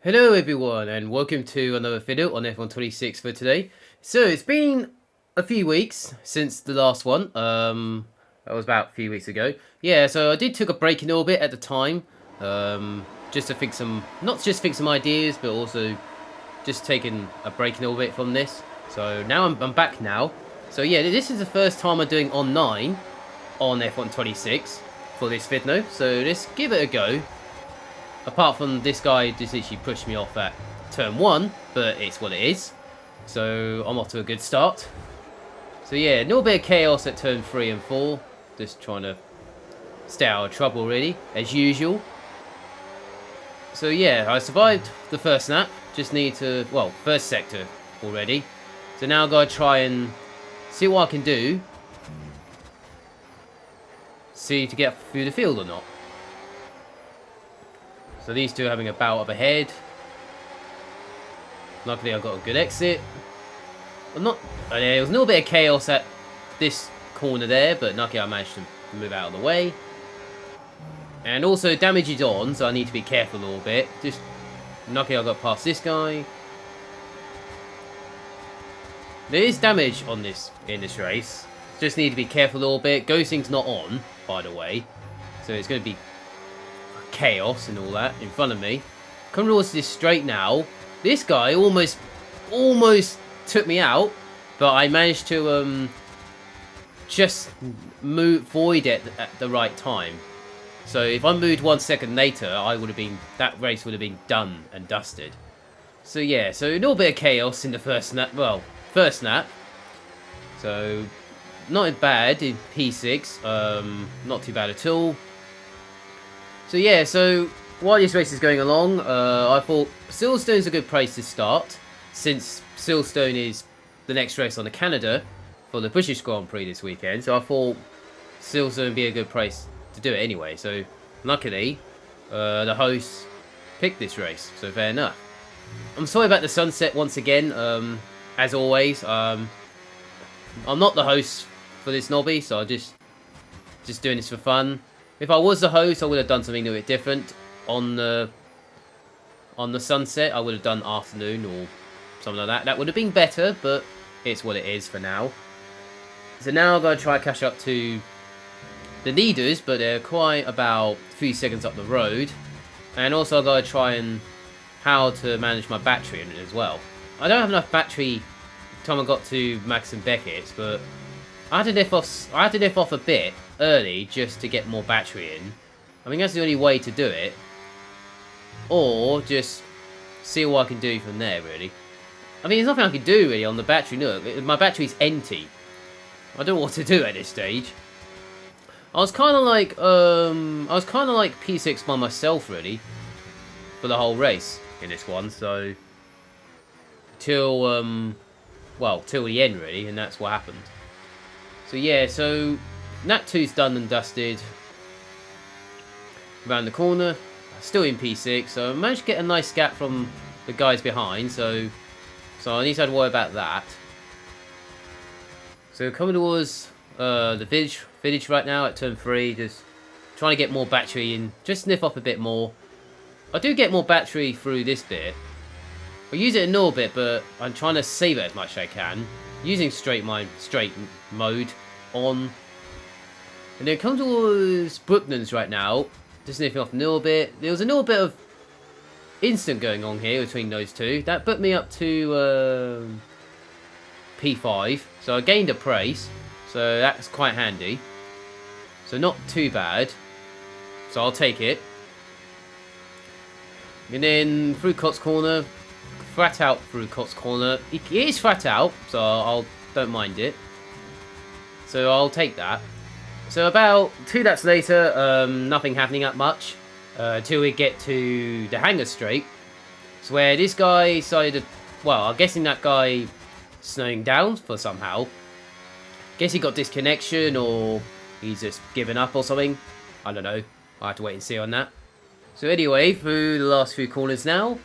Hello everyone and welcome to another video on F126 for today. So it's been a few weeks since the last one, that was about a few weeks ago. Yeah, so I did took a break in orbit at the time, just to think not just think some ideas, but also just taking a break in orbit from this. So now I'm back now. So yeah, this is the first time I'm doing online on F126 for this video, so let's give it a go. Apart from this guy just literally pushed me off at turn 1, but it's what it is. So I'm off to a good start. So yeah, a little bit of chaos at turn 3 and 4. Just trying to stay out of trouble really, as usual. So yeah, I survived the first lap. Just need to, well, first sector already. So now I've got to try and see what I can do. See to get through the field or not. So these two are having a bout up ahead. Luckily I got a good exit. There was a little bit of chaos at this corner there, but luckily I managed to move out of the way. And also damage is on, so I need to be careful a little bit. Just luckily I got past this guy. There is damage on this in this race. Just need to be careful a little bit. Ghosting's not on, by the way. So it's going to be chaos and all that in front of me. Coming towards this straight now. This guy almost took me out, but I managed to just void it at the right time. So if I moved 1 second later, that race would have been done and dusted. So yeah, so a little bit of chaos in the first lap. Well, first lap. So not bad in P6. Not too bad at all. So yeah, so while this race is going along, I thought Silverstone's a good place to start, since Silverstone is the next race on the Canada for the British Grand Prix this weekend. So I thought Silverstone would be a good place to do it anyway. So luckily, the host picked this race, so fair enough. I'm sorry about the sunset once again. As always, I'm not the host for this nobby, so I'm just doing this for fun. If I was the host, I would have done something a little bit different on the sunset. I would have done afternoon or something like that. That would have been better, but it's what it is for now. So now I'm going to try to catch up to the leaders, but they're quite about a few seconds up the road. And also I've got to try and how to manage my battery in it as well. I don't have enough battery time I got to Max and Beckett's, but I had to lift off a bit early just to get more battery in. I mean, that's the only way to do it. Or just see what I can do from there, really. I mean, there's nothing I can do really on the battery. Look, my battery's empty. I don't know what to do at this stage. I was kind of like P6 by myself really for the whole race in this one. So till the end really, and that's what happened. So yeah, so Nat 2's done and dusted. Around the corner, still in P6, so I managed to get a nice gap from the guys behind, so I need to worry about that. So coming towards the village right now at turn 3, just trying to get more battery in, just sniff off a bit more. I do get more battery through this bit. I use it in all bit, but I'm trying to save it as much as I can, using straight mode on. And then come towards Brooklands right now, just sniffing off a little bit. There was a little bit of instant going on here between those two. That put me up to P5, so I gained a place, so that's quite handy. So not too bad, so I'll take it. And then through Cott's Corner, flat out through Cott's Corner. It is flat out, so I don't mind it. So I'll take that. So about 2 laps later, nothing happening that much until we get to the hangar straight. So where this guy decided, well, I'm guessing that guy slowing down for somehow. Guess he got disconnection or he's just given up or something. I don't know. I'll have to wait and see on that. So anyway, through the last few corners now,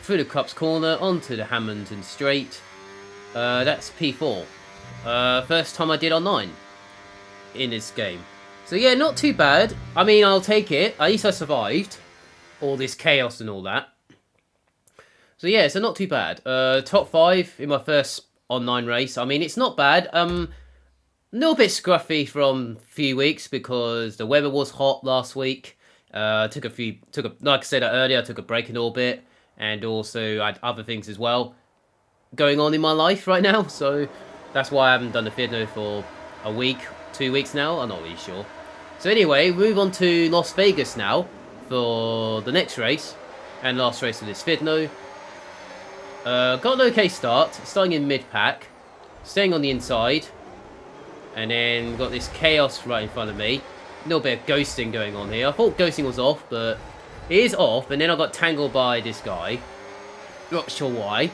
through the Cups corner onto the Hamilton straight. That's P4. First time I did online in this game. So yeah, not too bad. I mean, I'll take it. At least I survived all this chaos and all that. So yeah, so not too bad. Top 5 in my first online race. I mean, it's not bad. A little bit scruffy from a few weeks because the weather was hot last week. Like I said earlier, I took a break in orbit, and also I had other things as well going on in my life right now. So that's why I haven't done the video for a week, 2 weeks now. I'm not really sure. So anyway, move on to Las Vegas now for the next race and last race of this video. Got an okay start, starting in mid-pack, staying on the inside, and then got this chaos right in front of me. A little bit of ghosting going on here. I thought ghosting was off, but it is off, and then I got tangled by this guy. Not sure why.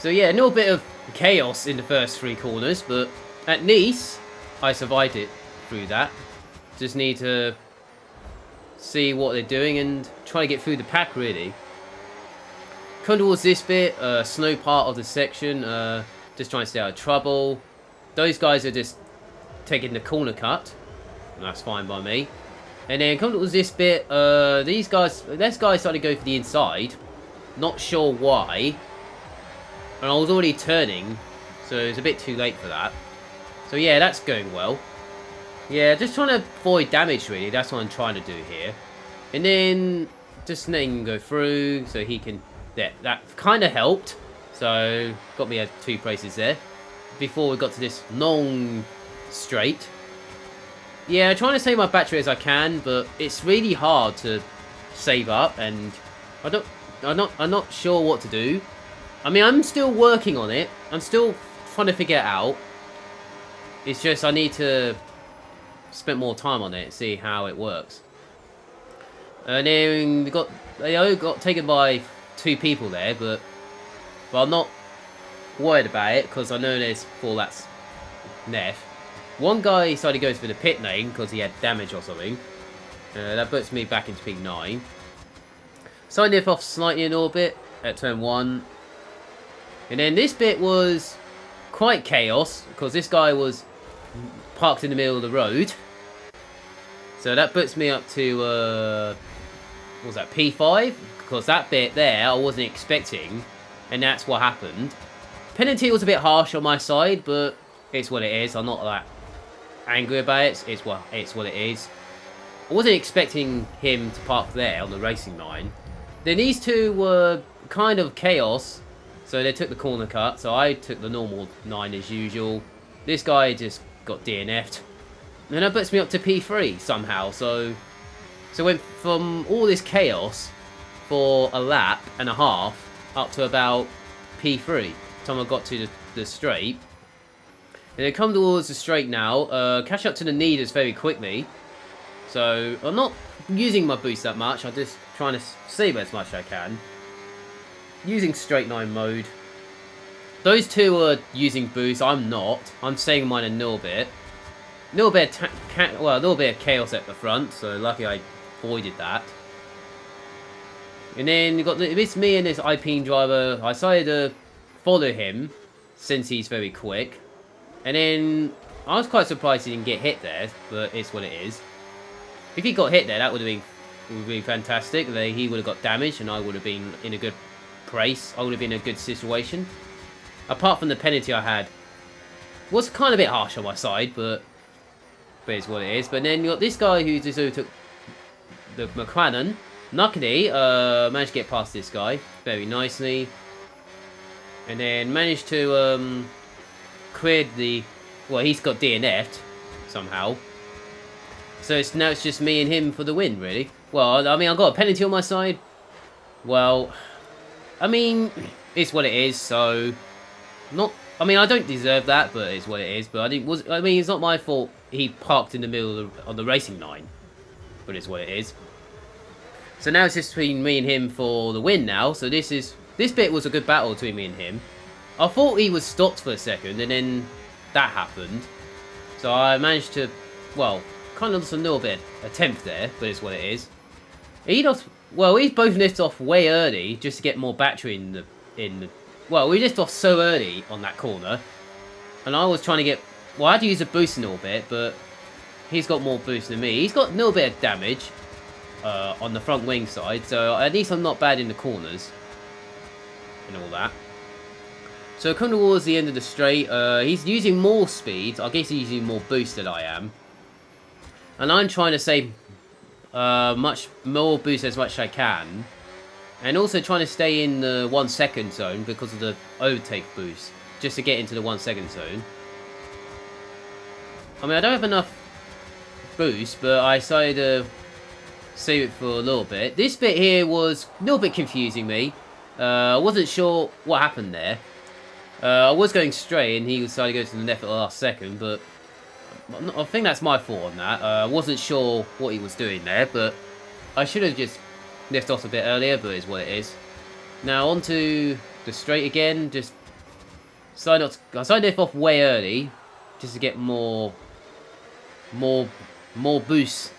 So yeah, a little bit of chaos in the first 3 corners, but at least I survived it through that. Just need to see what they're doing and try to get through the pack, really. Come towards this bit, snow part of the section, just trying to stay out of trouble. Those guys are just taking the corner cut. That's fine by me. And then come towards this bit, this guy started to go for the inside. Not sure why. And I was already turning, so it's a bit too late for that. So yeah, that's going well. Yeah, just trying to avoid damage, really. That's what I'm trying to do here. And then just letting him go through so he can... Yeah, that kind of helped. So, got me at 2 places there. Before we got to this long straight. Yeah, trying to save my battery as I can, but it's really hard to save up, and I'm not sure what to do. I mean, I'm still working on it. I'm still trying to figure it out. It's just I need to spend more time on it, see how it works. And then they got taken by 2 people there, but I'm not worried about it because I know there's 4 laps left. One guy decided to go for the pit lane because he had damage or something. That puts me back into P9. Starting it off slightly in orbit at turn 1. And then this bit was quite chaos because this guy was parked in the middle of the road. So that puts me up to, what was that, P5? Because that bit there I wasn't expecting, and that's what happened. Penalty was a bit harsh on my side, but it's what it is. I'm not that angry about it. It's what it is. I wasn't expecting him to park there on the racing line. Then these 2 were kind of chaos, so they took the corner cut. So I took the normal 9 as usual. This guy just got DNF'd, and that puts me up to P3 somehow. So went from all this chaos for a lap and a half up to about P3. Time I got to the straight. And then come towards the straight now. Catch up to the leaders very quickly. So I'm not using my boost that much. I'm just trying to save as much as I can. Using straight 9 mode. Those 2 are using boost. I'm not. I'm saving mine a little bit. A little bit of chaos at the front. So lucky I avoided that. And then you got it's me and this Alpine driver. I decided to follow him since he's very quick. And then I was quite surprised he didn't get hit there, but it's what it is. If he got hit there, that would have been fantastic. He would have got damaged, and I would have been in a good place. I would have been in a good situation. Apart from the penalty I had, was kind of a bit harsh on my side, but it's what it is. But then you got this guy who just took the McLaren. Luckily, managed to get past this guy very nicely. And then managed to clear the... Well, he's got DNF'd somehow. So now it's just me and him for the win, really. Well, I mean, I got a penalty on my side. Well, I mean, it's what it is, so... I mean, I don't deserve that, but it's what it is. But I mean, it's not my fault he parked in the middle of the racing line. But it's what it is. So now it's just between me and him for the win now. So this bit was a good battle between me and him. I thought he was stopped for a second, and then that happened. So I managed to, well, kind of lost a little bit attempt there, but it's what it is. We both lifted off way early just to get more battery in the. Well, we lifted off so early on that corner, and I was trying to get. Well, I had to use a boost a little bit, but he's got more boost than me. He's got a little bit of damage on the front wing side, so at least I'm not bad in the corners. and all that. So coming towards the end of the straight, he's using more speed. I guess he's using more boost than I am. And I'm trying to save much more boost as much as I can. And also trying to stay in the 1 second zone because of the overtake boost. Just to get into the 1 second zone. I mean, I don't have enough boost, but I decided to save it for a little bit. This bit here was a little bit confusing me. I wasn't sure what happened there. I was going straight and he decided to go to the left at the last second, but I think that's my fault on that. I wasn't sure what he was doing there, but I should have just left off a bit earlier, but it's what it is. Now onto the straight again. Just I decided to lift off way early, just to get more boost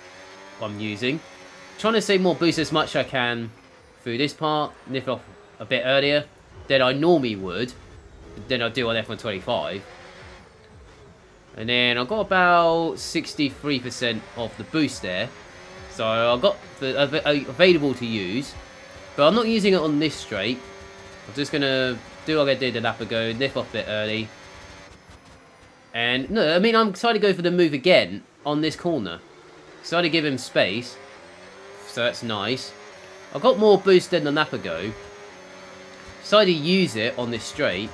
I'm using. Trying to save more boost as much as I can through this part. Lift off a bit earlier than I normally would. Than I do on F125. And then I got about 63% of the boost there. So I got the available to use. But I'm not using it on this straight. I'm just going to do what I did a lap ago. Lift off a bit early. And no, I mean, I'm decided to go for the move again on this corner. Decided to give him space. So that's nice. I got more boost than the lap ago. Decided to use it on this straight.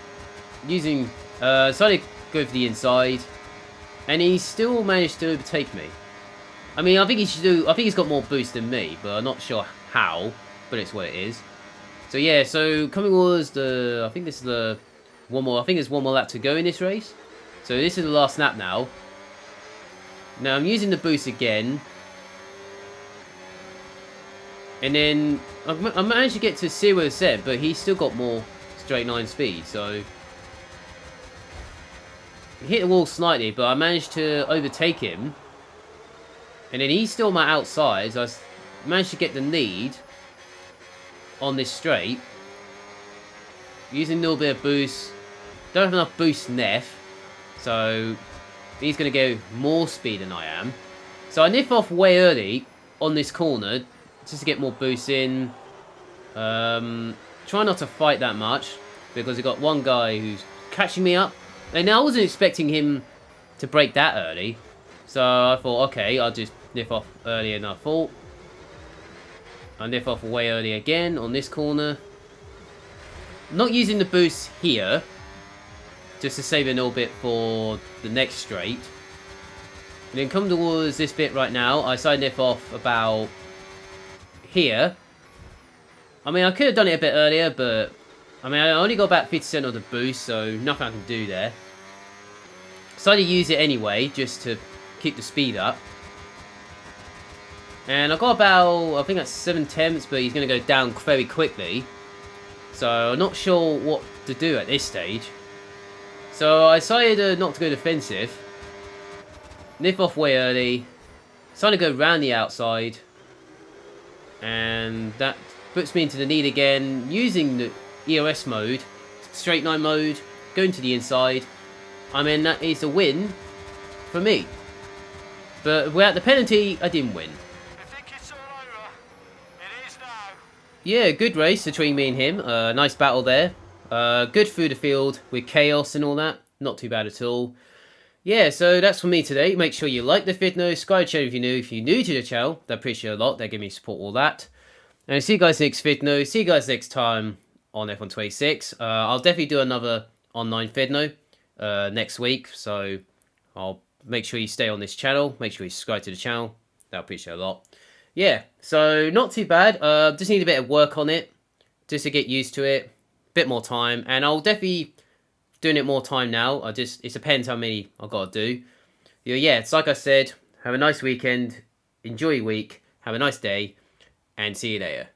Decided to go for the inside, and he still managed to overtake me. I mean, I think he's got more boost than me, but I'm not sure how. But it's what it is. So yeah, so coming towards the, I think this is the one more. I think there's one more lap to go in this race. So this is the last lap now. Now I'm using the boost again, and then I managed to get to 0%, but he's still got more straight line speed. So hit the wall slightly, but I managed to overtake him. And then he's still on my outside, so I managed to get the lead on this straight. Using a little bit of boost. Don't have enough boost left, so he's going to go more speed than I am. So I nip off way early on this corner, just to get more boost in. Try not to fight that much, because we've got one guy who's catching me up. And I wasn't expecting him to break that early. So I thought, okay, I'll just nip off earlier than I thought. I nip off way early again on this corner. Not using the boost here. Just to save a little bit for the next straight. And then come towards this bit right now. I decided to nip off about here. I mean, I could have done it a bit earlier, but I mean, I only got about 50% of the boost, so nothing I can do there. Decided to use it anyway, just to keep the speed up. And I got about, I think that's 7/10, but he's going to go down very quickly. So I'm not sure what to do at this stage. So I decided not to go defensive. Nip off way early. Decided to go around the outside. And that puts me into the lead again, using the EOS mode, straight line mode, going to the inside. I mean, that is a win for me. But without the penalty, I didn't win. I think it's all over. It is now. Yeah, good race between me and him. Nice battle there. Good through the field with chaos and all that. Not too bad at all. Yeah, so that's for me today. Make sure you like the video, subscribe to the channel if you're new. If you're new to the channel, I appreciate it a lot. They give me support, all that. And I'll see you guys next video. See you guys next time on F126. I'll definitely do another online video next week. So I'll make sure you stay on this channel. Make sure you subscribe to the channel. I appreciate it a lot. Yeah, so not too bad. Just need a bit of work on it. Just to get used to it. Bit more time. And I'll definitely doing it more time now. It depends how many I've got to do. Yeah, it's like I said, have a nice weekend. Enjoy your week. Have a nice day. And see you later.